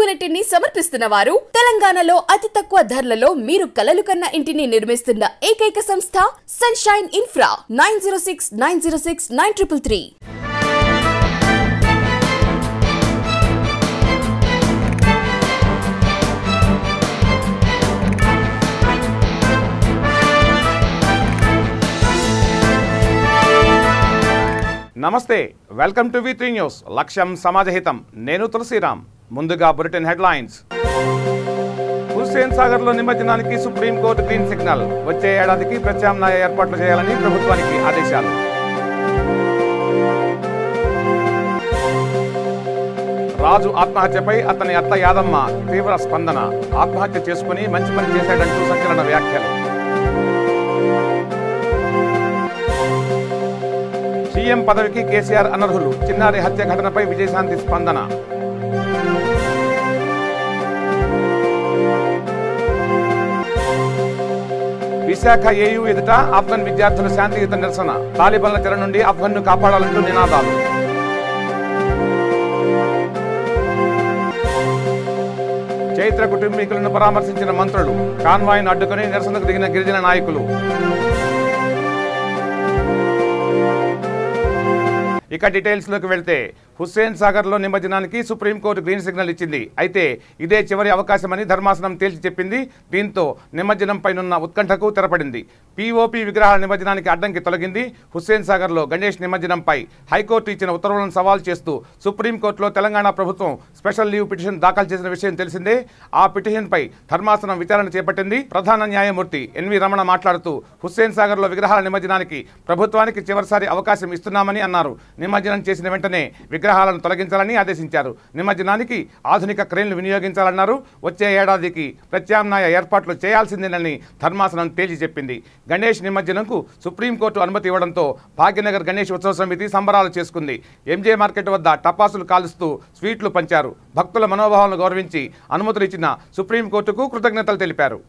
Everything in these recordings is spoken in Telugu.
ఆపర్చునిటీని సమర్పిస్తున్న వారు తెలంగాణలో అతి తక్కువ ధరలలో మీరు కలలు కన్న ఇంటిని నిర్మిస్తున్న ఏకైక సంస్థ సన్షైన్ ఇన్ఫ్రా 9069069333. నమస్తే, వెల్కమ్ టు V3 న్యూస్. లక్ష్యం సమాజహితం. నేను తులసిరామ్. ముందుగా బులెటిన్ హెడ్లైన్స్. హుస్సేన్ సాగర్లో నిమజ్జనానికి సుప్రీంకోర్టు గ్రీన్ సిగ్నల్. వచ్చే ఏడాదికి ప్రత్యామ్నాయ ఏర్పాట్లు చేయాలని ప్రభుత్వానికి ఆదేశాలు. రాజు ఆత్మహత్యపై అతని అత్త యాదమ్మ తీవ్ర స్పందన. ఆత్మహత్య చేసుకుని మంచి పని చేశాడంటూ సంచలన వ్యాఖ్యలు. సీఎం పదవికి కేసీఆర్ అనర్హులు. చిన్నారి హత్య ఘటనపై విజయశాంతి స్పందన. విశాఖ ఏయూ ఎదుట ఆఫ్ఘన్ విద్యార్థుల శాంతియుత నిరసన. తాలిబాన్ల చెర నుండి ఆఫ్ఘన్ను కాపాడాలంటూ నినాదాలు. చైత్ర కుటుంబీకులను పరామర్శించిన మంత్రులు. కాన్వాయ్ను అడ్డుకుని నిరసనకు దిగిన గిరిజన నాయకులు. ఇక డీటెయిల్స్లోకి వెళ్తే హుస్సేన్ సాగర్లో నిమజ్జనానికి సుప్రీంకోర్టు గ్రీన్ సిగ్నల్ ఇచ్చింది. అయితే ఇదే చివరి అవకాశమని ధర్మాసనం తేల్చి చెప్పింది. దీంతో నిమజ్జనంపైనున్న ఉత్కంఠకు తెరపడింది. పీఓపీ విగ్రహాల నిమజ్జనానికి అడ్డంకి తొలగింది. హుస్సేన్ సాగర్లో గణేష్ నిమజ్జనంపై హైకోర్టు ఇచ్చిన ఉత్తర్వులను సవాల్ చేస్తూ సుప్రీంకోర్టులో తెలంగాణ ప్రభుత్వం స్పెషల్ లీవ్ పిటిషన్ దాఖలు చేసిన విషయం తెలిసిందే. ఆ పిటిషన్పై ధర్మాసనం విచారణ చేపట్టింది. ప్రధాన న్యాయమూర్తి ఎన్వి రమణ మాట్లాడుతూ హుస్సేన్ సాగర్లో విగ్రహాల నిమజ్జనానికి ప్రభుత్వానికి చివరిసారి అవకాశం ఇస్తున్నామని అన్నారు. నిమజ్జనం చేసిన వెంటనే విగ్రహాలను తొలగించాలని ఆదేశించారు. నిమజ్జనానికి ఆధునిక క్రేన్లు వినియోగించాలన్నారు. వచ్చే ఏడాదికి ప్రత్యామ్నాయ ఏర్పాట్లు చేయాల్సిందేనని ధర్మాసనం తేల్చి చెప్పింది. గణేష్ నిమజ్జనంకు సుప్రీంకోర్టు అనుమతి ఇవ్వడంతో భాగ్యనగర్ గణేష్ ఉత్సవ సమితి సంబరాలు చేసుకుంది. ఎంజే మార్కెట్ వద్ద టపాసులు కాలుస్తూ స్వీట్లు పంచారు. భక్తుల మనోభావాలను గౌరవించి అనుమతులు ఇచ్చిన సుప్రీంకోర్టుకు కృతజ్ఞతలు తెలిపారు.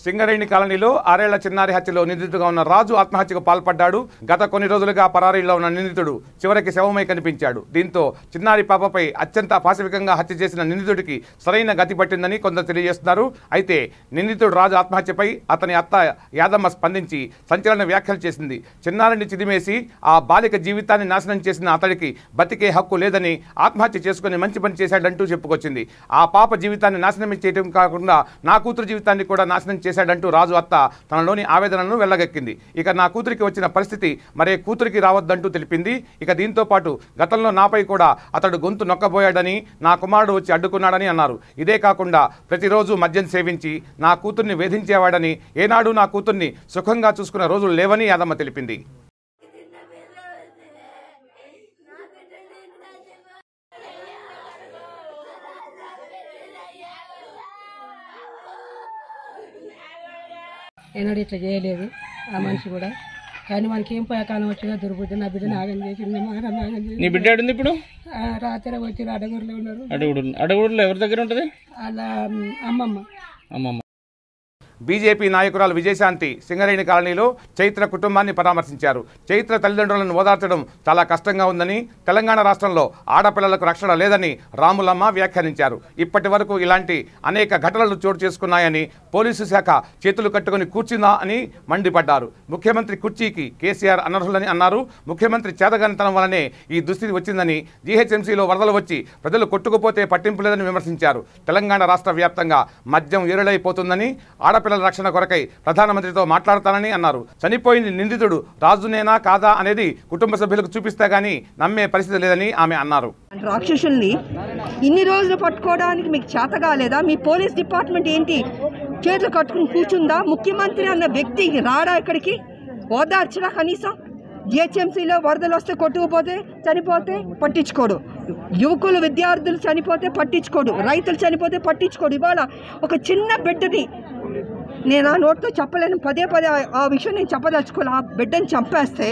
సింగరేణి కాలనీలో 6 ఏళ్ల చిన్నారి హత్యలో నిందితుడిగా ఉన్న రాజు ఆత్మహత్యకు పాల్పడ్డాడు. గత కొన్ని రోజులుగా పరారీలో ఉన్న నిందితుడు చివరికి శవమై కనిపించాడు. దీంతో చిన్నారి పాపపై అత్యంత పాశవికంగా హత్య చేసిన నిందితుడికి సరైన గతి పట్టిందని కొందరు తెలియజేస్తున్నారు. అయితే నిందితుడు రాజు ఆత్మహత్యపై అతని అత్త యాదమ్మ స్పందించి సంచలన వ్యాఖ్యలు చేసింది. చిన్నారిని చిదిమేసి ఆ బాలిక జీవితాన్ని నాశనం చేసిన అతడికి బతికే హక్కు లేదని ఆత్మహత్య చేసుకుని మంచి పని చేశాడంటూ చెప్పుకొచ్చింది. ఆ పాప జీవితాన్ని నాశనం చేయడం కాకుండా నా కూతురు జీవితాన్ని కూడా నాశనం చేశాడంటూ రాజు అత్త తనలోని ఆవేదనను వెళ్లగక్కింది. ఇక నా కూతురికి వచ్చిన పరిస్థితి మరే కూతురికి రావద్దంటూ తెలిపింది. ఇక దీంతో పాటు గతంలో నాపై కూడా అతడు గొంతు నొక్కబోయాడని, నా కుమారుడు వచ్చి అడ్డుకున్నాడని అన్నారు. ఇదే కాకుండా ప్రతిరోజు మద్యం సేవించి నా కూతుర్ని వేధించేవాడని, ఏనాడు నా కూతుర్ని సుఖంగా చూసుకున్న రోజులు లేవని యాదమ్మ తెలిపింది. ఏనాడు ఇట్లా చేయలేదు ఆ మనిషి కూడా. కానీ మనకి ఏం పోయాకాలం వచ్చినా దుర్బుద్ధి. నా బిడ్డ నాగం చేసింది, నాగం చేసింది. నీ బిడ్డ ఉంది ఇప్పుడు? రాత్రి వచ్చి అడగూరులో ఉన్నారు. అడగూరులో ఎవరి దగ్గర ఉంటుంది? అలా అమ్మమ్మ. బీజేపీ నాయకురాలు విజయశాంతి సింగరేణి కాలనీలో చైత్ర కుటుంబాన్ని పరామర్శించారు. చైత్ర తల్లిదండ్రులను ఓదార్చడం చాలా కష్టంగా ఉందని, తెలంగాణ రాష్ట్రంలో ఆడపిల్లలకు రక్షణ లేదని రాములమ్మ వ్యాఖ్యానించారు. ఇప్పటి వరకు ఇలాంటి అనేక ఘటనలు చోటు చేసుకున్నాయని, పోలీసు శాఖ చేతులు కట్టుకుని కూర్చుందా అని మండిపడ్డారు. ముఖ్యమంత్రి కుర్చీకి కేసీఆర్ అనర్హులని అన్నారు. ముఖ్యమంత్రి చేతగానితనం వల్లనే ఈ దుస్థితి వచ్చిందని, జీహెచ్ఎంసీలో వరదలు వచ్చి ప్రజలు కొట్టుకుపోతే పట్టింపు లేదని విమర్శించారు. తెలంగాణ రాష్ట్ర వ్యాప్తంగా మద్యం ఏరులైపోతుందని, ఆడపిల్ల ఆడపిల్లల రక్షణ కొరకై ప్రధానమంత్రితో మాట్లాడతానని అన్నారు. చనిపోయిన నిందితుడు రాజునేనా కాదా అనేది కుటుంబ సభ్యులకు చూపిస్తే గానీ నమ్మే పరిస్థితి లేదని ఆమె అన్నారు. రాక్షసుల్ని ఇన్ని రోజులు పట్టుకోవడానికి మీకు చేత కాలేదా? మీ పోలీస్ డిపార్ట్మెంట్ ఏంటి చేతులు కట్టుకుని కూర్చుందా? ముఖ్యమంత్రి అన్న వ్యక్తి రాడా ఇక్కడికి? ఓదార్చడా కనీసం? జిహెచ్ఎంసీలో వరదలు వస్తే కొట్టుకుపోతే చనిపోతే పట్టించుకోడు, యువకులు విద్యార్థులు చనిపోతే పట్టించుకోడు, రైతులు చనిపోతే పట్టించుకోడు. ఇవాళ ఒక చిన్న బిడ్డని నేను ఆ నోట్తో చెప్పలేను, పదే ఆ విషయం నేను చెప్పదలుచుకోవాలి. ఆ బిడ్డని చంపేస్తే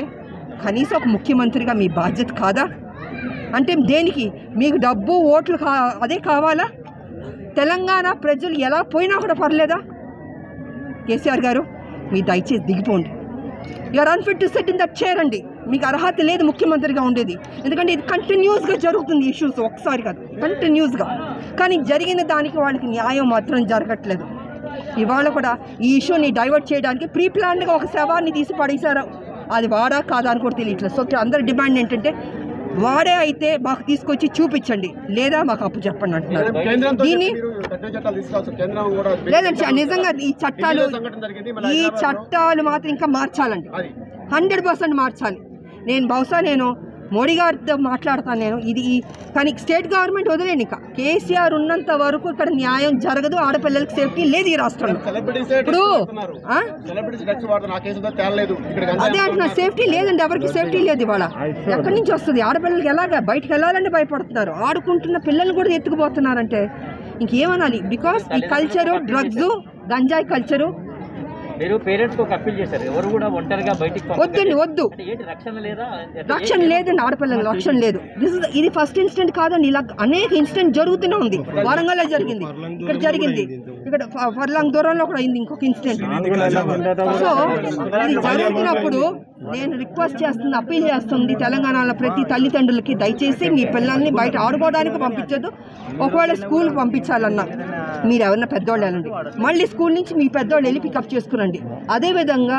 కనీసం ఒక ముఖ్యమంత్రిగా మీ బాధ్యత కాదా? అంటే దేనికి? మీకు డబ్బు ఓట్లు అదే కావాలా? తెలంగాణ ప్రజలు ఎలా పోయినా కూడా పర్లేదా? కేసీఆర్ గారు మీ దయచేసి దిగిపోండి. You are unfit to sit in that chair అండి. మీకు అర్హత లేదు ముఖ్యమంత్రిగా ఉండేది. ఎందుకంటే ఇది కంటిన్యూస్గా జరుగుతుంది ఇష్యూస్, ఒకసారి కాదు కంటిన్యూస్గా. కానీ జరిగిన దానికి వాళ్ళకి న్యాయం మాత్రం జరగట్లేదు. ఇవాళ కూడా ఈ ఇష్యూని డైవర్ట్ చేయడానికి ప్రీ ప్లాన్డ్గా ఒక శవాన్ని తీసి పడేశారు. అది వాడా కాదా అని కూడా తెలియట్లేదు. సో అందరి డిమాండ్ ఏంటంటే వాడే అయితే మాకు తీసుకొచ్చి చూపించండి, లేదా మాకు అప్పు చెప్పండి అంటున్నారు. దీన్ని లేదండి, నిజంగా ఈ చట్టాలు మాత్రం ఇంకా మార్చాలండి, 100% మార్చాలి. నేను మోడీ గారితో మాట్లాడతాను నేను. ఇది కానీ స్టేట్ గవర్నమెంట్ వదిలేండి. ఇక కేసీఆర్ ఉన్నంత వరకు ఇక్కడ న్యాయం జరగదు, ఆడపిల్లలకి సేఫ్టీ లేదు ఈ రాష్ట్రంలో. ఇప్పుడు అదే అంటున్నా, సేఫ్టీ లేదండి, ఎవరికి సేఫ్టీ లేదు. ఇవాళ ఎక్కడి నుంచి వస్తుంది? ఆడపిల్లలకి ఎలాగా బయటకు వెళ్ళాలంటే భయపడుతున్నారు. ఆడుకుంటున్న పిల్లలు కూడా ఎత్తుకుపోతున్నారంటే ఇంకేమనాలి? బికాస్ ఈ కల్చరు, డ్రగ్స్, గంజాయి కల్చరు. మీరు పేరెంట్స్ కు అప్పీల్ చేశారు, ఎవరు కూడా ఒంటరిగా బయటికి వద్దండి, వద్దు. రక్షణ లేదండి, ఆడపిల్లలకు రక్షణ లేదు. ఇది ఫస్ట్ ఇన్సిడెంట్ కాదండి, ఇలా అనేక ఇన్సిడెంట్ జరుగుతూనే ఉంది. వరంగల్లో జరిగింది, ఇక్కడ జరిగింది, ఇక్కడ ఫర్లాంగ్ దూరంలో కూడా అయింది ఇంకొక ఇన్సిడెంట్. సో ఇది జరుగుతున్నప్పుడు నేను రిక్వెస్ట్ చేస్తుంది, అప్పీల్ చేస్తుంది తెలంగాణలో ప్రతి తల్లిదండ్రులకి, దయచేసి మీ పిల్లల్ని బయట ఆడుకోవడానికి పంపించద్దు. ఒకవేళ స్కూల్కి పంపించాలన్నా మీరు ఎవరన్నా పెద్దవాళ్ళు వెళ్ళండి, మళ్ళీ స్కూల్ నుంచి మీ పెద్దవాళ్ళు వెళ్ళి పికప్ చేసుకురండి. అదేవిధంగా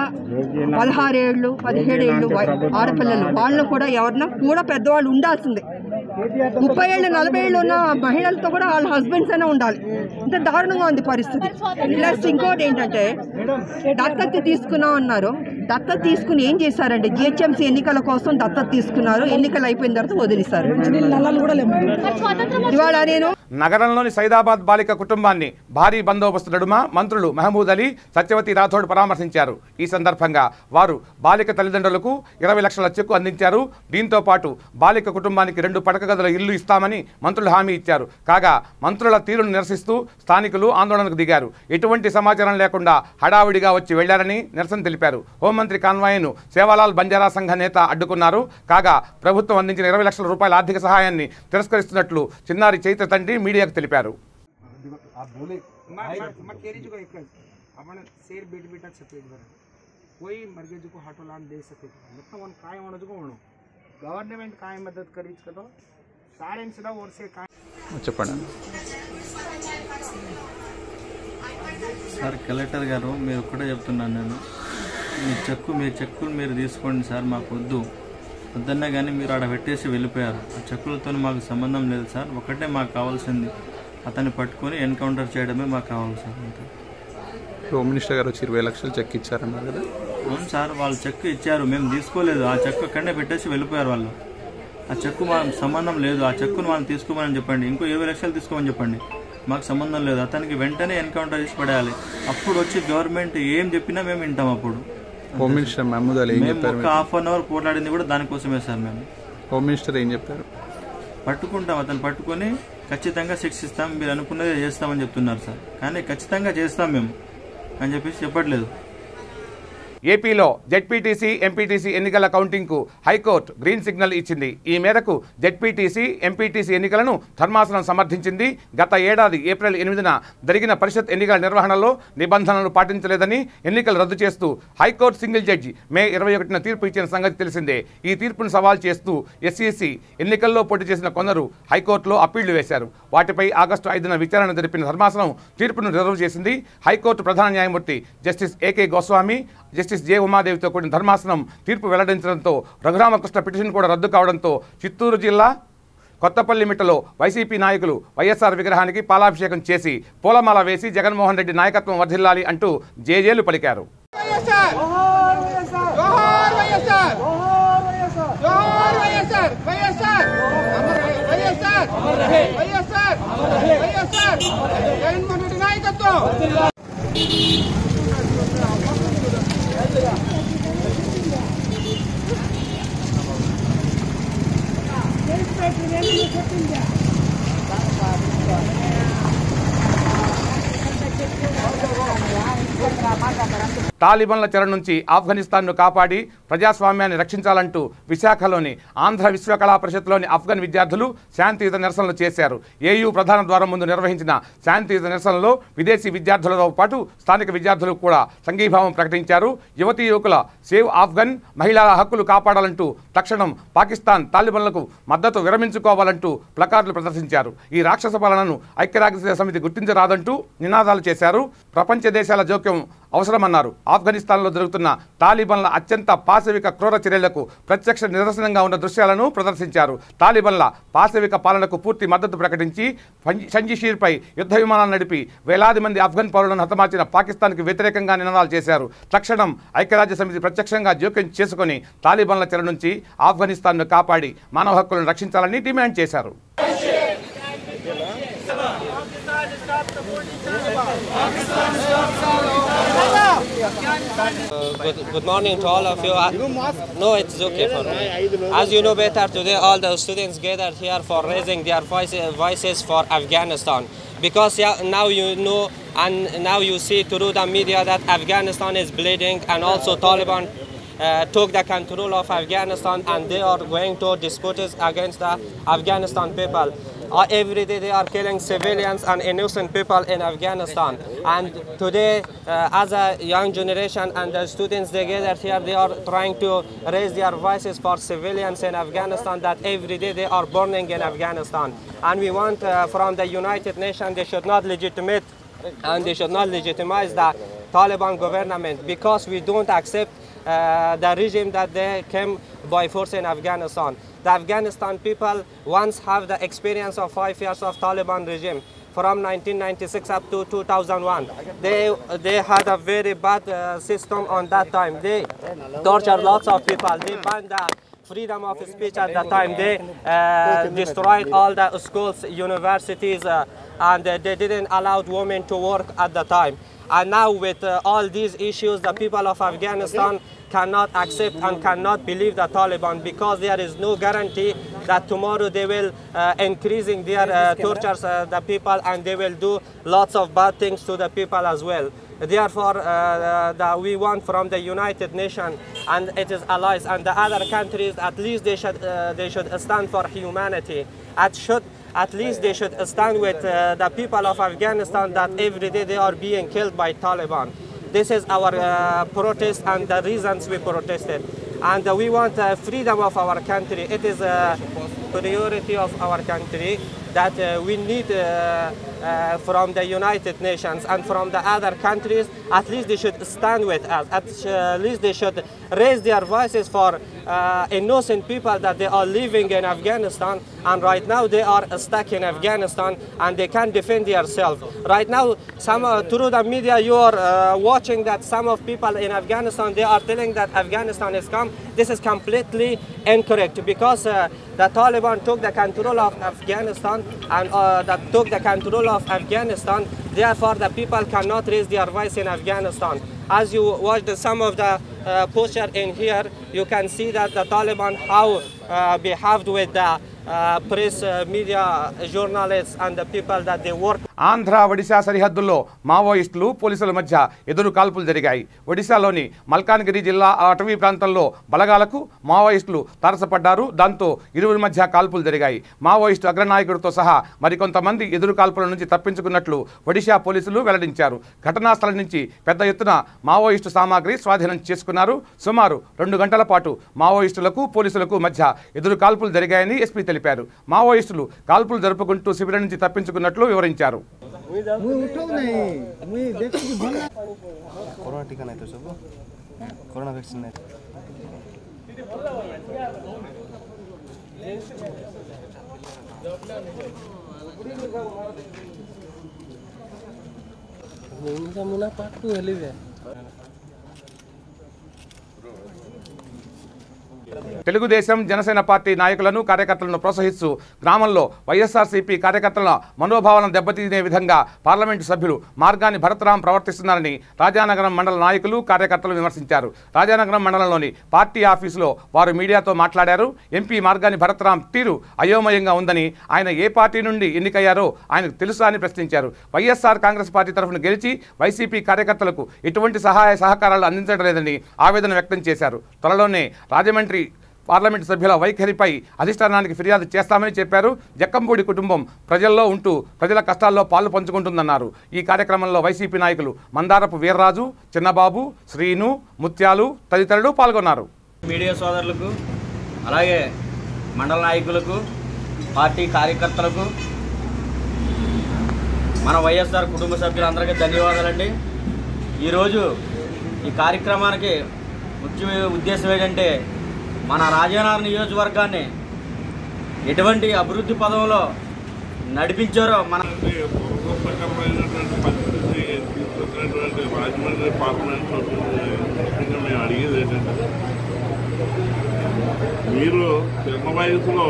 16 ఏళ్ళు 17 ఏళ్ళు ఆడపిల్లలు వాళ్ళు కూడా ఎవరన్నా కూడా పెద్దవాళ్ళు ఉండాల్సిందే. 30 ఏళ్ళు 40 ఏళ్ళు ఉన్న మహిళలతో కూడా వాళ్ళ హస్బెండ్స్ అయినా ఉండాలి. ఇంత దారుణంగా ఉంది పరిస్థితి. ప్లస్ ఇంకోటి ఏంటంటే దత్తత తీసుకున్నాం అన్నారు. దత్తత తీసుకుని ఏం చేశారంటే జిహెచ్ఎంసీ ఎన్నికల కోసం దత్తత తీసుకున్నారు. ఎన్నికలు అయిపోయిన తర్వాత వదిలేశారు. ఇవాళ నేను నగరంలోని సైదాబాద్ బాలిక కుటుంబాన్ని భారీ బందోబస్తు నడుమ మంత్రులు మహమూద్ అలీ, సత్యవతి రాథోడ్ పరామర్శించారు. ఈ సందర్భంగా వారు బాలిక తల్లిదండ్రులకు 20 లక్షల చెక్కు అందించారు. దీంతో పాటు బాలిక కుటుంబానికి 2 పడక గదుల ఇల్లు ఇస్తామని మంత్రులు హామీ ఇచ్చారు. కాగా మంత్రుల తీరును నిరసిస్తూ స్థానికులు ఆందోళనకు దిగారు. ఎటువంటి సమాచారం లేకుండా హడావిడిగా వచ్చి వెళ్లారని నిరసన తెలిపారు. హోంమంత్రి కాన్వాయ్ను సేవాలాల్ బంజారా సంఘ నేత అడ్డుకున్నారు. కాగా ప్రభుత్వం అందించిన 20 లక్షల రూపాయల ఆర్థిక సహాయాన్ని తిరస్కరిస్తున్నట్లు చిన్నారి చైత్ర తండ్రి మీడియాకు తెలిపారు. गवर्नमेंट काय मदद करी तो सारे ओर से చెప్పండి సార్. కలెక్టర్ గారు మీరు ఒక్కటే చెప్తున్నాను నేను, మీ చెక్కులు మీరు తీసుకోండి సార్, మాకు వద్దన్నా కానీ మీరు ఆడ పెట్టేసి వెళ్ళిపోయారు. ఆ చెక్కులతో మాకు సంబంధం లేదు సార్. ఒకటే మాకు కావాల్సింది అతన్ని పట్టుకొని ఎన్కౌంటర్ చేయడమే మాకు కావాలి సార్. అంతే. హోమ్ మినిస్టర్ గారు వచ్చి 20 లక్షలు చెక్ ఇచ్చారన్నారు కదా? అవును సార్, వాళ్ళు చెక్ ఇచ్చారు, మేము తీసుకోలేదు. ఆ చెక్ అక్కడనే పెట్టేసి వెళ్ళిపోయారు వాళ్ళు. ఆ చెక్కు మాకు సంబంధం లేదు. ఆ చెక్కును మనం తీసుకోమని చెప్పండి, ఇంకో 20 లక్షలు తీసుకోమని చెప్పండి, మాకు సంబంధం లేదు. అతనికి వెంటనే ఎన్కౌంటర్ చేసి పడేయాలి. అప్పుడు వచ్చి గవర్నమెంట్ ఏం చెప్పినా మేము వింటాం. అప్పుడు హోమ్ మినిస్టర్ మహమూద్ అలీ మేము ఒక ½ అవర్ పోరాడింది కూడా దానికోసమే సార్. మేము హోమ్ మినిస్టర్ ఏం చెప్పారు? పట్టుకుంటాం, అతను పట్టుకొని ఖచ్చితంగా శిక్షిస్తాం, మీరు అనుకున్నదే చేస్తామని చెప్తున్నారు సార్. కానీ ఖచ్చితంగా చేస్తాం మేము అని చెప్పేసి చెప్పట్లేదు. ఏపీలో జెడ్పీటీసీ ఎంపీటీసీ ఎన్నికల కౌంటింగ్కు హైకోర్టు గ్రీన్ సిగ్నల్ ఇచ్చింది. ఈ మేరకు జెడ్పీటీసీ ఎంపీటీసీ ఎన్నికలను ధర్మాసనం సమర్థించింది. గత ఏడాది ఏప్రిల్ 8న జరిగిన పరిషత్ ఎన్నికల నిర్వహణలో నిబంధనలు పాటించలేదని ఎన్నికలు రద్దు చేస్తూ హైకోర్టు సింగిల్ జడ్జి మే 21న తీర్పు ఇచ్చిన సంగతి తెలిసిందే. ఈ తీర్పును సవాల్ చేస్తూ ఎస్ఈసీ ఎన్నికల్లో పోటీ చేసిన కొందరు హైకోర్టులో అప్పీళ్లు వేశారు. వాటిపై ఆగస్టు 5న విచారణ జరిపిన ధర్మాసనం తీర్పును రిజర్వ్ చేసింది. హైకోర్టు ప్రధాన న్యాయమూర్తి justice A K Goswami, justice J ఉమాదేవితో కూడిన ధర్మాసనం తీర్పు వెల్లడించడంతో రఘురామకృష్ణ పిటిషన్ కూడా రద్దు కావడంతో చిత్తూరు జిల్లా కొత్తపల్లి మిట్టలో వైసీపీ నాయకులు వైఎస్ఆర్ విగ్రహానికి పాలాభిషేకం చేసి పూలమాల వేసి జగన్మోహన్ రెడ్డి నాయకత్వం వర్ధిల్లాలి అంటూ జేజేలు పలికారు. తాలిబాన్ల చెర నుంచి ఆఫ్ఘనిస్తాన్ను కాపాడి ప్రజాస్వామ్యాన్ని రక్షించాలంటూ విశాఖలోని ఆంధ్ర విశ్వకళా పరిషత్లోని ఆఫ్ఘన్ విద్యార్థులు శాంతియుత నిరసనలు చేశారు. ఏయూ ప్రధాన ద్వారం ముందు నిర్వహించిన శాంతియుత నిరసనలో విదేశీ విద్యార్థులతో పాటు స్థానిక విద్యార్థులు కూడా సంఘీభావం ప్రకటించారు. యువతీ యువకుల సేవ్ ఆఫ్ఘన్, మహిళల హక్కులు కాపాడాలంటూ తక్షణం పాకిస్తాన్ తాలిబాన్లకు మద్దతు విరమించుకోవాలంటూ ప్లకార్డులు ప్రదర్శించారు. ఈ రాక్షస పాలనను ఐక్యరాజ్య సమితి గుర్తించరాదంటూ నినాదాలు చేశారు. ప్రపంచ దేశాల జోక్యం అవసరమన్నారు. ఆఫ్ఘనిస్తాన్లో జరుగుతున్న తాలిబాన్ల అత్యంత పాశవిక క్రూర చర్యలకు ప్రత్యక్ష నిదర్శనంగా ఉన్న దృశ్యాలను ప్రదర్శించారు. తాలిబాన్ల పాశవిక పాలనకు పూర్తి మద్దతు ప్రకటించి షంజిషీర్పై యుద్ధ విమానాలు నడిపి వేలాది మంది ఆఫ్ఘన్ పౌరులను హతమార్చిన పాకిస్తాన్కి వ్యతిరేకంగా నినాదాలు చేశారు. తక్షణం ఐక్యరాజ్య సమితి ప్రత్యక్షంగా జోక్యం చేసుకుని తాలిబాన్ల చెర నుంచి ఆఫ్ఘనిస్తాన్ను కాపాడి మానవ హక్కులను రక్షించాలని డిమాండ్ చేశారు. Good morning to all of you. No, it's okay for me. As you know better, today all the students gathered here for raising their voices for Afghanistan. Because now you know and now you see through the media that Afghanistan is bleeding, and also Taliban took the control of Afghanistan and they are going to dispute against the Afghanistan people. Every day they are killing civilians and innocent people in Afghanistan. And today, as a young generation and the students they gathered here, they are trying to raise their voices for civilians in Afghanistan that every day they are burning in Afghanistan. And we want from the United Nations, they should not legitimate and they should not legitimize the Taliban government, because we don't accept the regime that they came by force in Afghanistan. The Afghanistan people once have the experience of 5 years of Taliban regime from 1996 up to 2001. They had a very bad system on that time. They tortured lots of people. They banned the freedom of speech at that time. They destroyed all the schools, universities, and they didn't allow women to work at the time. And now with all these issues, the people of Afghanistan cannot accept and cannot believe the Taliban, because there is no guarantee that tomorrow they will increasing their tortures the people, and they will do lots of bad things to the people as well. Therefore, we want from the United Nations and its allies and the other countries, at least they should stand for humanity. At least they should stand with the people of Afghanistan that every day they are being killed by Taliban. This is our protest and the reasons we protested. And we want freedom of our country. It is a priority of our country that we need from the United Nations and from the other countries. At least they should stand with us. At least they should raise their voices for innocent people that they are living in Afghanistan, and right now they are stuck in Afghanistan and they can't defend themselves. Right now, through the media you are watching that some of people in Afghanistan, they are telling that Afghanistan is calm. This is completely incorrect, because the Taliban took the control of Afghanistan and that took the control of Afghanistan. Therefore, the people cannot raise their voice in Afghanistan. As you watch some of the poster in here, you can see that the Taliban how behaved with the press, media, journalists and the people that they work. Andhra Odisha సరిహద్దుల్లో మావోయిస్టులు పోలీసుల మధ్య ఎదురు కాల్పులు జరిగాయి. ఒడిశాలోని మల్కాన్గిరి జిల్లా అటవీ ప్రాంతంలో బలగాలకు మావోయిస్టులు తారసపడ్డారు. దాంతో ఇరువురి మధ్య కాల్పులు జరిగాయి. మావోయిస్టు అగ్రనాయకుడితో సహా మరికొంతమంది ఎదురు కాల్పుల నుంచి తప్పించుకున్నట్లు ఒడిశా పోలీసులు వెల్లడించారు. ఘటనా స్థలం నుంచి పెద్ద ఎత్తున మావోయిస్టు సామాగ్రి స్వాధీనం చేసుకున్నారు. సుమారు 2 గంటల పాటు మావోయిస్టులకు పోలీసులకు మధ్య ఎదురు కాల్పులు జరిగాయని ఎస్పీ తెలిపారు. మావోయిస్టులు కాల్పులు జరుపుకుంటూ శిబిరం నుంచి తప్పించుకున్నట్లు వివరించారు. कोरोना टीका नहीं तो सब कोरोना वैक्सीन नहीं తెలుగుదేశం జనసేన పార్టీ నాయకులను కార్యకర్తలను ప్రోత్సహిస్తూ గ్రామంలో వైఎస్ఆర్సీపీ కార్యకర్తల మనోభావాలను దెబ్బతీసే విధంగా పార్లమెంటు సభ్యులు మార్గాని భరతరాం ప్రవర్తిస్తున్నారని రాజానగరం మండల నాయకులు కార్యకర్తలు విమర్శించారు. రాజానగరం మండలంలోని పార్టీ ఆఫీసులో వారు మీడియాతో మాట్లాడారు. ఎంపీ మార్గాని భరతరాం తీరు అయోమయంగా ఉందని, ఆయన ఏ పార్టీ నుండి ఎన్నికయ్యారో ఆయనకు తెలుసా అని ప్రశ్నించారు. వైఎస్ఆర్ కాంగ్రెస్ పార్టీ తరఫున గెలిచి వైసీపీ కార్యకర్తలకు ఎటువంటి సహాయ సహకారాలు అందించడం లేదని ఆవేదన వ్యక్తం చేశారు. త్వరలోనే రాజమండ్రి పార్లమెంటు సభ్యుల వైఖరిపై అధిష్టానానికి ఫిర్యాదు చేస్తామని చెప్పారు. జక్కంపూడి కుటుంబం ప్రజల్లో ఉంటూ ప్రజల కష్టాల్లో పాలు పంచుకుంటుందన్నారు. ఈ కార్యక్రమంలో వైసీపీ నాయకులు మందారపు వీర్రాజు, చిన్నబాబు, శ్రీను, ముత్యాలు తదితరులు పాల్గొన్నారు. మీడియా సోదరులకు, అలాగే మండల నాయకులకు, పార్టీ కార్యకర్తలకు, మన వైఎస్ఆర్ కుటుంబ సభ్యులందరికీ ధన్యవాదాలండి. ఈరోజు ఈ కార్యక్రమానికి ముఖ్య ఉద్దేశం ఏంటంటే, మన రాజానగరం నియోజకవర్గాన్ని ఎటువంటి అభివృద్ధి పదంలో నడిపించారో మన రాజమండ్రి పార్లమెంట్ మేము అడిగేది ఏంటంటే, మీరు చిన్న వయసులో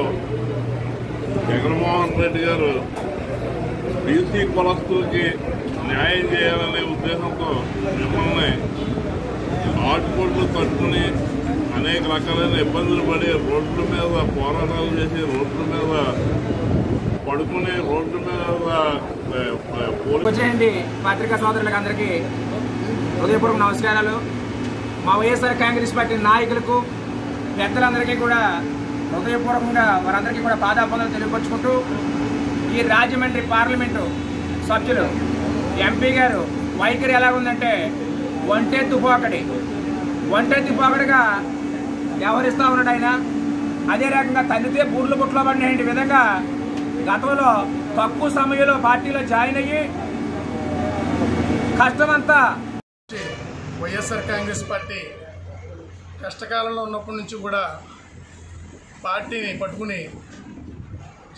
జగన్మోహన్ రెడ్డి గారు బీసీ కులస్తులకి న్యాయం చేయాలనే ఉద్దేశంతో మిమ్మల్ని ఆటుపోట్లు తట్టుకుని అనేక రకాలైన ఇబ్బందులు పడి రోడ్ల మీద పోరాటాలు చేసి రోడ్ల మీద పడుకుని రోడ్ల మీద వచ్చేయండి. పత్రికా సోదరులకు అందరికీ హృదయపూర్వక నమస్కారాలు. మా వైఎస్ఆర్ కాంగ్రెస్ పార్టీ నాయకులకు, పెద్దలందరికీ కూడా హృదయపూర్వకంగా వారందరికీ కూడా పాదాబంధాలు తెలియపరుచుకుంటూ, ఈ రాజమండ్రి పార్లమెంటు సభ్యులు ఎంపీ గారు వైఖరి ఎలా ఉందంటే ఒంటెత్తు పోకడిగా వ్యవహరిస్తూ ఉన్నాడు ఆయన. అదే రకంగా తల్లితే బూర్లు బుట్లో పడిన విధంగా గతంలో తక్కువ సమయంలో పార్టీలో జాయిన్ అయ్యి కష్టమంతా వైఎస్ఆర్ కాంగ్రెస్ పార్టీ కష్టకాలంలో ఉన్నప్పటి నుంచి కూడా పార్టీని పట్టుకుని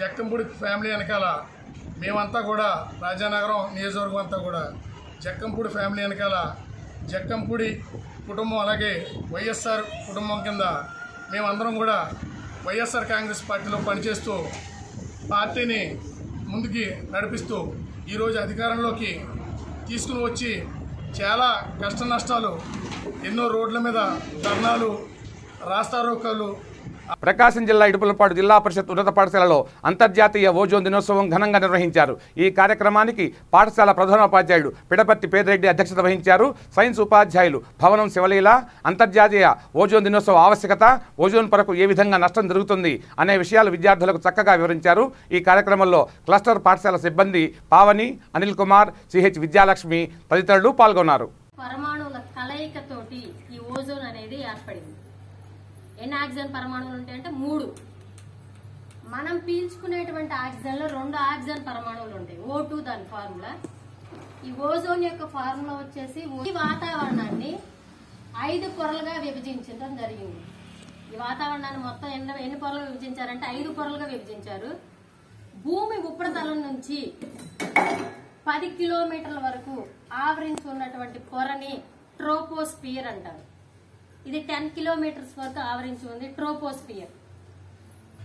జక్కంపూడి ఫ్యామిలీ వెనకాల మేమంతా కూడా రాజానగరం నియోజకవర్గం అంతా కూడా జక్కంపూడి ఫ్యామిలీ వెనకాల జక్కంపూడి కుటుంబం అలాగే వైఎస్ఆర్ కుటుంబం కింద మేమందరం కూడా వైఎస్ఆర్ కాంగ్రెస్ పార్టీలో పనిచేస్తూ పార్టీని ముందుకి నడిపిస్తూ ఈరోజు అధికారంలోకి తీసుకుని వచ్చి చాలా కష్ట నష్టాలు, ఎన్నో రోడ్ల మీద ధర్నాలు, రాస్తారోకాలు. ప్రకాశం జిల్లా ఇడుపులపాడు జిల్లా పరిషత్ ఉన్నత పాఠశాలలో అంతర్జాతీయ ఓజోన్ దినోత్సవం ఘనంగా నిర్వహించారు. ఈ కార్యక్రమానికి పాఠశాల ప్రధానోపాధ్యాయుడు పిడపర్తి పేదరెడ్డి అధ్యక్షత వహించారు. సైన్స్ ఉపాధ్యాయులు భవనం శివలీల అంతర్జాతీయ ఓజోన్ దినోత్సవ ఆవశ్యకత, ఓజోన్ పొరకు ఏ విధంగా నష్టం జరుగుతుంది అనే విషయాలు విద్యార్థులకు చక్కగా వివరించారు. ఈ కార్యక్రమంలో క్లస్టర్ పాఠశాల సిబ్బంది పావని, అనిల్ కుమార్, సిహెచ్ విద్యాలక్ష్మి తదితరులు పాల్గొన్నారు. పరమాణువుల కలయికతోటి ఈ ఓజోన్ అనేది ఏర్పడింది. ఎన్ని ఆక్సిజన్ పరమాణువులు ఉంటాయంటే 3. మనం పీల్చుకునేటువంటి ఆక్సిజన్లో 2 ఆక్సిజన్ పరమాణువులు ఉంటాయి. O2 దాని ఫార్ములా. ఈ ఓజోన్ యొక్క ఫార్ములా వచ్చేసి ఈ వాతావరణాన్ని 5 పొరలుగా విభజించడం జరిగింది. ఈ వాతావరణాన్ని మొత్తం ఎన్ని పొరలుగా విభజించారంటే 5 పొరలుగా విభజించారు. భూమి ఉపరితలం నుంచి 10 కిలోమీటర్ల వరకు ఆవరించి ఉన్నటువంటి పొరని ట్రోపోస్పియర్ అంటారు. ఇది 10 కిలోమీటర్స్ వరకు ఆవరించి ఉంది ట్రోపోస్పియర్.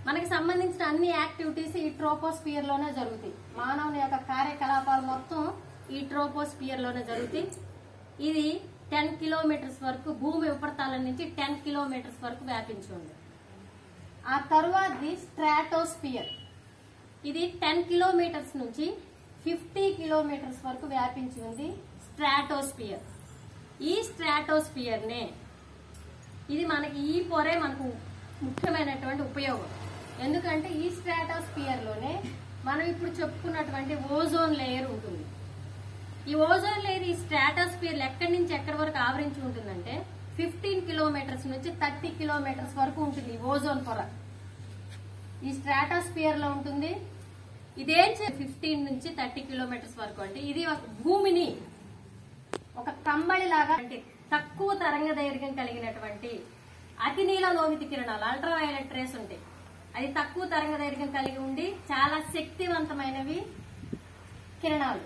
మనకి సంబంధించిన అన్ని యాక్టివిటీస్ ఈ ట్రోపోస్పియర్ లోనే జరుగుతాయి. మానవుని యొక్క కార్యకలాపాలు మొత్తం ఈ ట్రోపోస్పియర్ లోనే జరుగుతాయి. ఇది 10 కిలోమీటర్స్ వరకు భూమి ఉపరితలం నుంచి 10 కిలోమీటర్స్ వరకు వ్యాపించి ఉంది. ఆ తర్వాతది స్ట్రాటోస్పియర్. ఇది 10 కిలోమీటర్స్ నుంచి 50 కిలోమీటర్స్ వరకు వ్యాపించి ఉంది స్ట్రాటోస్పియర్. ఈ స్ట్రాటోస్పియర్ నే ఇది మనకి ఈ పొరే మనకు ముఖ్యమైనటువంటి ఉపయోగం. ఎందుకంటే ఈ స్ట్రాటోస్పియర్ లోనే మనం ఇప్పుడు చెప్పుకున్నటువంటి ఓజోన్ లేయర్ ఉంటుంది. ఈ ఓజోన్ లేయర్ ఈ స్ట్రాటోస్పియర్ ఎక్కడి నుంచి ఎక్కడి వరకు ఆవరించి ఉంటుందంటే 15 కిలోమీటర్స్ నుంచి 30 కిలోమీటర్స్ వరకు ఉంటుంది ఈ ఓజోన్ పొర. ఈ స్ట్రాటోస్పియర్ లో ఉంటుంది. ఇదేం 15 నుంచి 30 కిలోమీటర్స్ వరకు అంటే ఇది ఒక భూమిని ఒక కంబళి లాగా అంటే తక్కువ తరంగ దైర్ఘ్యం కలిగినటువంటి అతి నీల లోహిత కిరణాలు అల్ట్రావైలెట్ రేస్ ఉంటాయి. అది తక్కువ తరంగదైర్ఘ్యం కలిగి ఉండి చాలా శక్తివంతమైనవి కిరణాలు.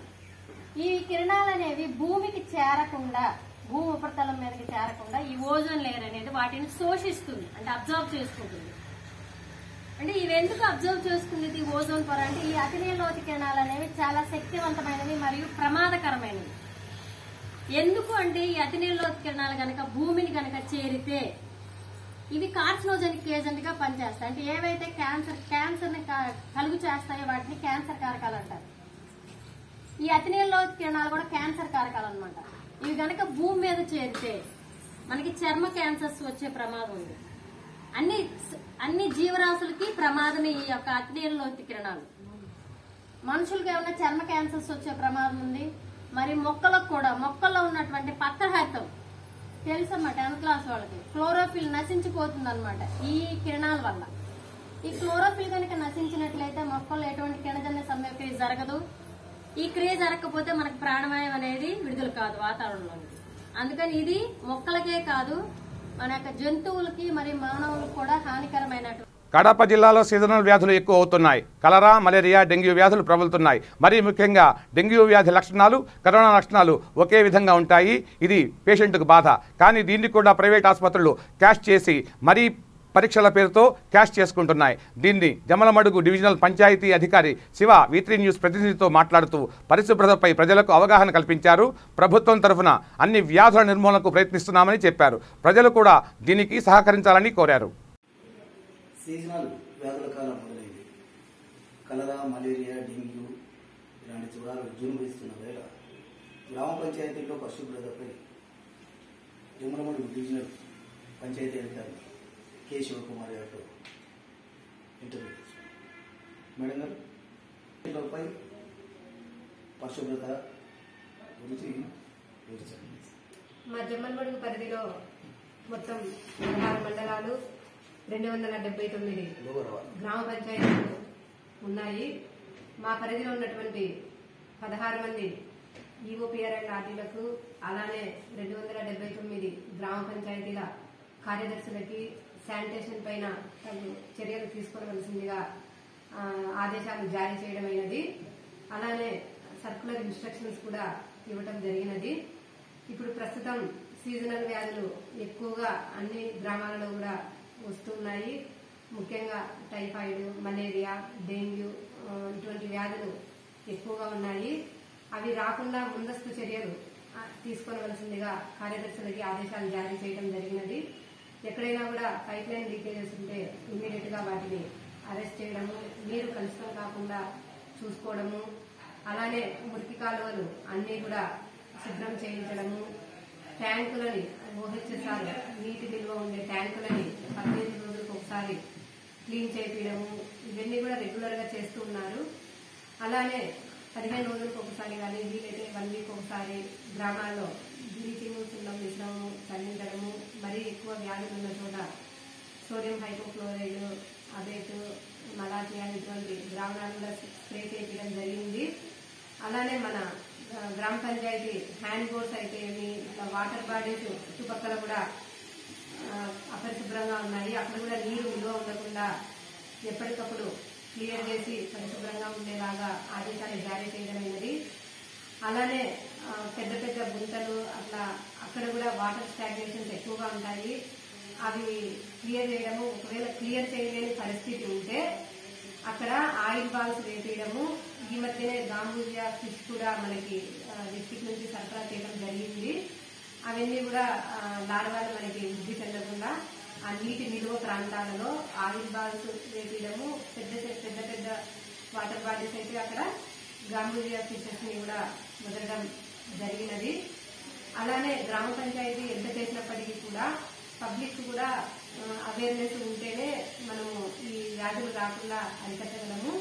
ఈ కిరణాలు అనేవి భూమికి చేరకుండా, భూమి ఉపరితలం మీదకి చేరకుండా ఈ ఓజోన్ లేయర్ అనేది వాటిని శోషిస్తుంది, అంటే అబ్జర్వ్ చేసుకుంటుంది. అంటే ఇవి ఎందుకు అబ్జర్వ్ చేసుకునేది ఓజోన్ పొర అంటే ఈ అతినీలలోతి కిరణాలు అనేవి చాలా శక్తివంతమైనవి మరియు ప్రమాదకరమైనవి. ఎందుకు అంటే ఈ అతినీలలోతి కిరణాలు గనక భూమిని గనక చేరితే ఇవి కార్సినోజెనిక్ ఏజెంట్ గా పనిచేస్తాయి. అంటే ఏవైతే క్యాన్సర్ ని కలుగు చేస్తాయో వాటిని క్యాన్సర్ కారకాలు అంటారు. ఈ అతినీలలోతి కిరణాలు కూడా క్యాన్సర్ కారకాలు అన్నమాట. ఇవి గనక భూమి మీద చేరితే మనకి చర్మ క్యాన్సర్స్ వచ్చే ప్రమాదం ఉంది. అన్ని జీవరాశులకి ప్రమాదమే ఈ యొక్క అతినీలలోతి కిరణాలు. మనుషులకు ఏమైనా చర్మ క్యాన్సర్స్ వచ్చే ప్రమాదం ఉంది. మరి మొక్కలకు కూడా, మొక్కల్లో ఉన్నటువంటి పత్రహరితం తెలుసమ్మా 10th క్లాస్ వాళ్ళకి, క్లోరోఫిల్ నశించిపోతుంది అనమాట ఈ కిరణాల వల్ల. ఈ క్లోరోఫిల్ కనుక నశించినట్లయితే మొక్కల్లో ఎటువంటి కిరణజన్య సంయోగక్రియ జరగదు. ఈ క్రియ జరగకపోతే మనకు ప్రాణవాయువు అనేది విడుదల కాదు వాతావరణంలోకి. అందుకని ఇది మొక్కలకే కాదు మన యొక్క జంతువులకి మరియు మానవులకు కూడా హానికరమైనటువంటి. కడప జిల్లాలో సీజనల్ వ్యాధులు ఎక్కువ అవుతున్నాయి. కలరా, మలేరియా, డెంగ్యూ వ్యాధులు ప్రబలుతున్నాయి. మరీ ముఖ్యంగా డెంగ్యూ వ్యాధి లక్షణాలు, కరోనా లక్షణాలు ఒకే విధంగా ఉంటాయి. ఇది పేషెంట్కు బాధ. కానీ దీన్ని కూడా ప్రైవేట్ ఆసుపత్రులు క్యాష్ చేసి మరీ పరీక్షల పేరుతో క్యాష్ చేసుకుంటున్నాయి. దీన్ని జమలమడుగు డివిజనల్ పంచాయతీ అధికారి శివ V3 న్యూస్ ప్రతినిధితో మాట్లాడుతూ పరిశుభ్రతపై ప్రజలకు అవగాహన కల్పించారు. ప్రభుత్వం తరఫున అన్ని వ్యాధుల నిర్మూలనకు ప్రయత్నిస్తున్నామని చెప్పారు. ప్రజలు కూడా దీనికి సహకరించాలని కోరారు. సీజనల్ వ్యాధుల కాలం మొదలైంది. కలరా, మలేరియా, డెంగ్యూ ఇలాంటి జ్వరాలు విజృంభిస్తున్న వేళ గ్రామ పంచాయతీల్లో పరిశుభ్రతపై జమలమడుగు డివిజనల్ పంచాయతీ అధికారి కె శివకుమార్ గారితో ఇంటర్వ్యూ చేశారు. మేడం గారు, పై పరిశుభ్రత గురించి వివరించండి. మా జమ్మలమడుగు పరిధిలో మొత్తం 16 మండలాలు, 279 గ్రామ పంచాయతీలు ఉన్నాయి. మా పరిధిలో ఉన్నటువంటి 16 మంది ఈఓపీఆర్ అండ్ ఆర్డీలకు, అలానే 279 గ్రామ పంచాయతీల కార్యదర్శులకి శానిటేషన్ పైన చర్యలు తీసుకోవలసిందిగా ఆదేశాలు జారీ చేయడమైనది. అలానే సర్కులర్ ఇన్స్ట్రక్షన్స్ కూడా ఇవ్వటం జరిగినది. ఇప్పుడు ప్రస్తుతం సీజనల్ వ్యాధులు ఎక్కువగా అన్ని గ్రామాలలో కూడా వస్తున్నాయి. ముఖ్యంగా టైఫాయిడ్, మలేరియా, డెంగ్యూ ఇటువంటి వ్యాధులు ఎక్కువగా ఉన్నాయి. అవి రాకుండా ముందస్తు చర్యలు తీసుకోవలసిందిగా కార్యదర్శులకి ఆదేశాలు జారీ చేయడం జరిగినది. ఎక్కడైనా కూడా పైప్ లైన్ లీకేజెస్ ఉంటే ఇమ్మీడియట్ గా వాటిని అరెస్ట్ చేయడము, నీరు కలుషితం కాకుండా చూసుకోవడము, అలానే మురికి కాలువలు అన్ని కూడా శుభ్రం చేయించడము, ట్యాంకులని OHSR నీటి నిల్వ ఉండే ట్యాంకులని 15 రోజులకు ఒకసారి క్లీన్ చేయించడము, ఇవన్నీ కూడా రెగ్యులర్ గా చేస్తూ ఉన్నారు. అలానే 15 రోజులకు ఒకసారి కానీ వీలైతే 1 వీక్ ఒకసారి గ్రామాల్లో బ్లీచింగ్ సున్నం మిశ్రమము చల్లించడము, మరీ ఎక్కువ వ్యాధులు ఉన్న చోట సోడియం హైపోక్లోరైడ్, అబేట్, మలాథియా ఇటువంటి గ్రామాలలో స్ప్రే చేయడం జరిగింది. అలానే మన గ్రామ పంచాయతీ హ్యాండ్ బోర్డ్స్ అయితే ఇట్లా వాటర్ బాడీస్ చుట్టుపక్కల కూడా అపరిశుభ్రంగా ఉన్నాయి. అక్కడ కూడా నీరు నిల్వ ఉండకుండా ఎప్పటికప్పుడు క్లియర్ చేసి పరిశుభ్రంగా ఉండేలాగా ఆదేశాలు జారీ చేయడమైనది. అలానే పెద్ద పెద్ద గుంతలు అట్లా అక్కడ కూడా వాటర్ స్టాగ్నేషన్స్ ఎక్కువగా ఉంటాయి. అవి క్లియర్ చేయడము, ఒకవేళ క్లియర్ చేయలేని పరిస్థితి ఉంటే అక్కడ ఆయిల్ బాల్స్ వేసేయడము. ఈ మధ్యనే గాంబూజియా ఫిష్ కూడా మనకి డిస్ట్రిక్ట్ నుంచి సరఫరా చేయడం జరిగింది. అవన్నీ కూడా లార్వాలు మనకి వృద్ధి చెందకుండా ఆ నీటి నిలువ ప్రాంతాలలో ఆయిల్ బాల్స్ వేయడము, పెద్ద పెద్ద వాటర్ బాడీస్ అయితే అక్కడ గాంబూజియా ఫిషెస్ ని కూడా వదలడం జరిగినది. అలానే గ్రామ పంచాయతీ ఎంత చేసినప్పటికీ కూడా పబ్లిక్ కూడా అవేర్నెస్ ఉంటేనే మనము ఈ వ్యాధులు రాకుండా అరికట్టగలము.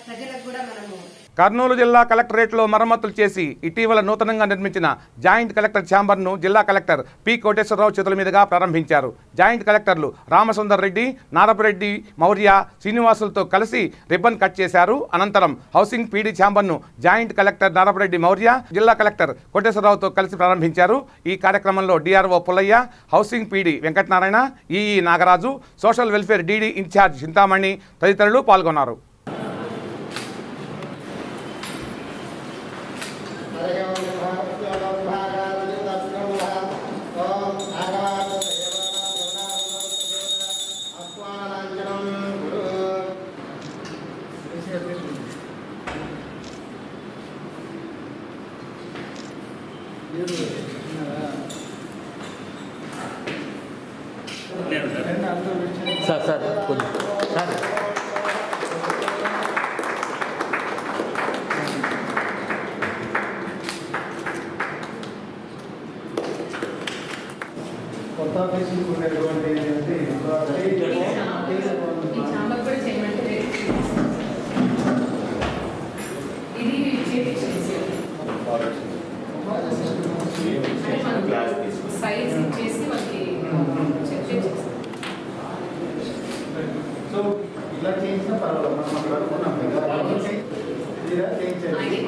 ప్రజలకు కూడా మనము కర్నూలు జిల్లా కలెక్టరేట్లో మరమ్మతులు చేసి ఇటీవల నూతనంగా నిర్మించిన జాయింట్ కలెక్టర్ ఛాంబర్ను జిల్లా కలెక్టర్ పి కోటేశ్వరరావు చేతుల మీదుగా ప్రారంభించారు. జాయింట్ కలెక్టర్లు రామసుందర్ రెడ్డి, నారపరెడ్డి మౌర్య, శ్రీనివాసులతో కలిసి రిబ్బన్ కట్ చేశారు. అనంతరం హౌసింగ్ పీడీ ఛాంబర్ను జాయింట్ కలెక్టర్ నారపరెడ్డి మౌర్య, జిల్లా కలెక్టర్ కోటేశ్వరరావుతో కలిసి ప్రారంభించారు. ఈ కార్యక్రమంలో DRO Pullaiah, housing PD Venkatanarayana, EE Nagaraju, social welfare DD in charge Chintamani తదితరులు పాల్గొన్నారు. సార్ కొంచెం సార్ కొత్త ఆఫీసులకు ఉన్నటువంటి సైజ్ ఇచ్చేసి వాళ్ళకి సో ఇలా చేసినా పర్వాలేదు, మనం మాట్లాడుకున్నాం కదా, ఇలా చేయించాలి.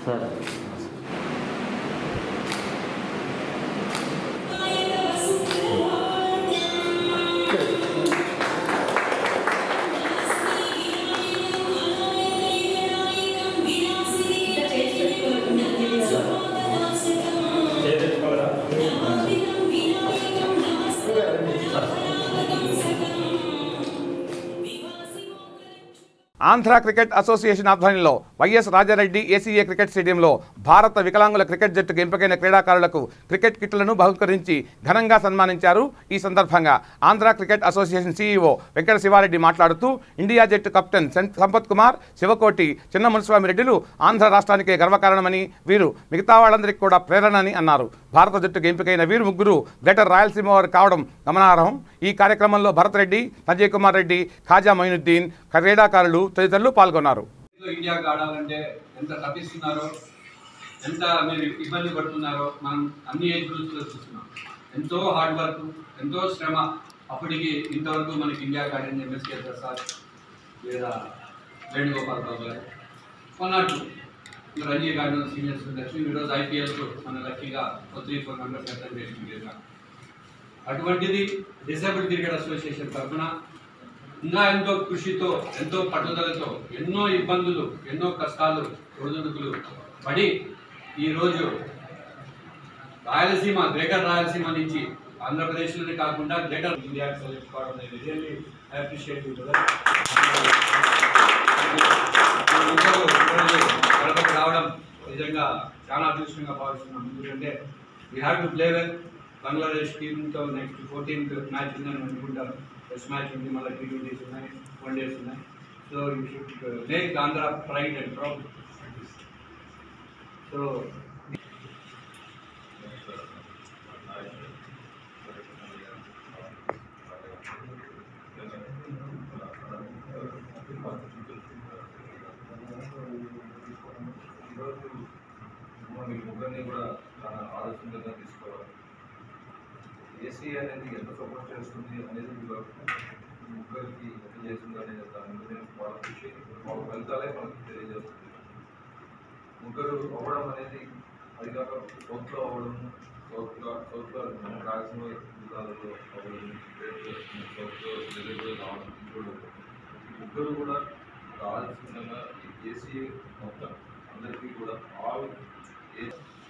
సార్ ఆంధ్ర క్రికెట్ అసోసియేషన్ ఆధ్వర్యంలో వైఎస్ రాజారెడ్డి ఏసీఏ క్రికెట్ స్టేడియంలో భారత వికలాంగుల క్రికెట్ జట్టుకు ఎంపికైన క్రీడాకారులకు క్రికెట్ కిట్లను బహుకరించి ఘనంగా సన్మానించారు. ఈ సందర్భంగా Andhra cricket association CEO Venkata Sivareddy మాట్లాడుతూ ఇండియా జట్టు కెప్టెన్ సంపత్ కుమార్, శివకోటి, చిన్న మునిస్వామి రెడ్డిలు ఆంధ్ర రాష్ట్రానికే గర్వకారణమని, వీరు మిగతా వాళ్ళందరికీ కూడా ప్రేరణని అన్నారు. భారత జట్టుకు ఎంపికైన వీరు ముగ్గురు గ్రేటర్ రాయలసీమ వారు కావడం గమనార్హం. ఈ కార్యక్రమంలో భరత్ రెడ్డి, సంజయ్ కుమార్ రెడ్డి, ఖాజా మొయినుద్దీన్, క్రీడాకారులు తదితరులు పాల్గొన్నారు. ఇండియాకి ఆడాలంటే ఎంత తప్పిస్తున్నారో, ఎంత మీరు ఇబ్బంది పడుతున్నారో మనం అన్ని ఏజ్ గ్రూప్స్లో చూస్తున్నాం. ఎంతో హార్డ్ వర్క్, ఎంతో శ్రమ. అప్పటికి ఇంతవరకు మనకి ఇండియాకి ఆడింది ఎంఎస్కే ప్రసాద్ లేదా వేణుగోపాల్ రావు గారు, కొన్నాళ్ళు రంజీ గార్డెన్ సీనియర్స్ ఉండొచ్చు. ఈరోజు ఐపీఎల్కు మన లక్కీగా 3-4 మెంబర్స్ రిప్రజెంటేషన్ చేశాం. అటువంటిది డిసేబుల్డ్ క్రికెట్ అసోసియేషన్ తరఫున ఇంకా ఎంతో కృషితో, ఎంతో పట్టుదలతో, ఎన్నో ఇబ్బందులు, ఎన్నో కష్టాలు, ఒడిదుడుకులు పడి ఈరోజు రాయలసీమ, గ్రేటర్ రాయలసీమ నుంచి ఆంధ్రప్రదేశ్లోనే కాకుండా గ్రేటర్ ఇండియాకి సెలెక్ట్ కావడం అనేది really I appreciate you brother. కడపకు రావడం నిజంగా చాలా అదృష్టంగా భావిస్తున్నాం. ఎందుకంటే we have to play well. Bangladesh టీంతో నెక్స్ట్ 14th మ్యాచ్ ఉందని అనుకుంటారు. టెస్ట్ మ్యాచ్ ఉంది, మళ్ళీ T20s ఉన్నాయి, 1 days ఉన్నాయి. So you should make Andhra pride and proud. So ముగ్గురిని కూడా చాలా ఆలోచనగా తీసుకోవాలి. ఏసీ అనేది ఎంత సపోర్ట్ చేస్తుంది అనేది ముగ్గురికి ఎంత చేస్తుంది అనేది దాని మీద వాళ్ళ కృషి, వాళ్ళ ఫలితాలే మనకు తెలియజేస్తుంది. ముగ్గురు అవ్వడం అనేది అది కాక సౌత్లో అవ్వడం, సౌత్లో రాయలసీమ జిల్లాలలో అవ్వడం, సౌత్లో తెలుగులో రావడం, ఇప్పుడు ముగ్గురు కూడా రావాల్సిందిగా ఏసీ మొత్తం అందరికీ కూడా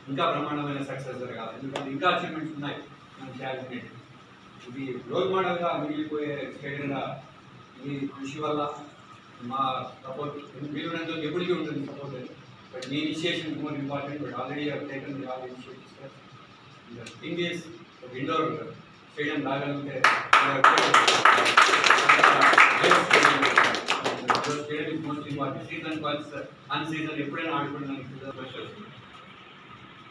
ఇంకా బ్రహ్మాండమైన సక్సెస్ జరగాలి. ఎందుకంటే ఇంకా అచీవ్మెంట్స్ ఉన్నాయి మన క్యాబినెట్. ఇది రోల్ మోడల్గా మిగిలిపోయే స్టేడియంగా ఈ కృషి వల్ల మా సపోర్ట్ వీలున్నంత ఎప్పటికీ ఉంటుంది సపోర్ట్. బట్ మీ initiation more important. But already taken all initiatives. Thing is indoor stadium రాగలిగితే stadium is most important. Season calls un season ఎప్పుడైనా ఆడుకోవడానికి.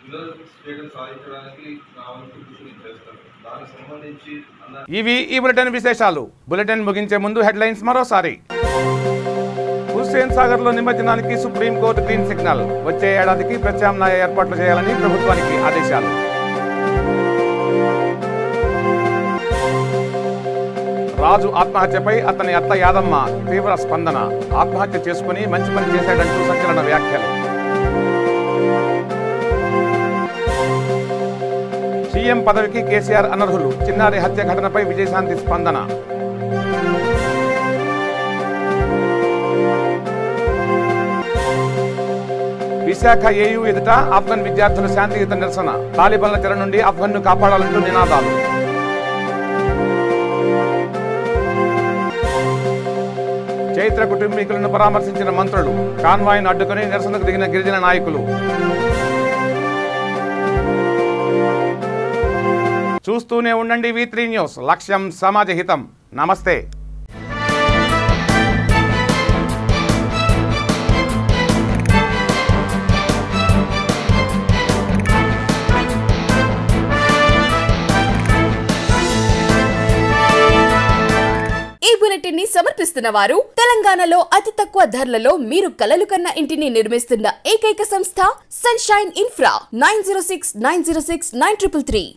పిల్లలు స్టేటస్ సాధించడానికి నా వంతు కృషి చేస్తారు. దానికి సంబంధించి ఇవి ఈ బులెటిన్ విశేషాలు. బులెటిన్ ముగించే ముందు హెడ్లైన్స్ మరోసారి. హుస్సేన్ సాగర్ లో నిమజ్జనానికి సుప్రీంకోర్టు గ్రీన్ సిగ్నల్. వచ్చే ఏడాదికి ప్రత్యామ్నాయ ఏర్పాట్లు చేయాలని ప్రభుత్వానికి ఆదేశాలు. రాజు ఆత్మహత్యపై అతని అత్త యాదమ్మ తీవ్ర స్పందన. ఆత్మహత్య చేసుకుని మంచి పని చేశాడంటూ సంచలన వ్యాఖ్యలు. సీఎం పదవికి కేసీఆర్ అనర్హులు. చిన్నారి హత్య ఘటనపై విజయశాంతి స్పందన. విశాఖ ఏయూ ఎదుట ఆఫ్ఘన్ విద్యార్థుల శాంతియుత నిరసన. తాలిబాన్ల చెర నుండి ఆఫ్ఘన్ను కాపాడాలంటూ నినాదాలు. చైత్ర కుటుంబీకులను పరామర్శించిన మంత్రులు. కాన్వాయ్ను అడ్డుకుని నిరసనకు దిగిన గిరిజన నాయకులు. చూస్తూనే ఉండండి V3 న్యూస్. లక్ష్యం సమాజ హితం. నమస్తే. ఈ బులెటిన్ ని సమర్పిస్తున్న వారు తెలంగాణలో అతి తక్కువ ధరలలో మీరు కలలు కన్న ఇంటిని నిర్మిస్తున్న ఏకైక సంస్థ సన్షైన్ ఇన్ఫ్రా. 9069069333.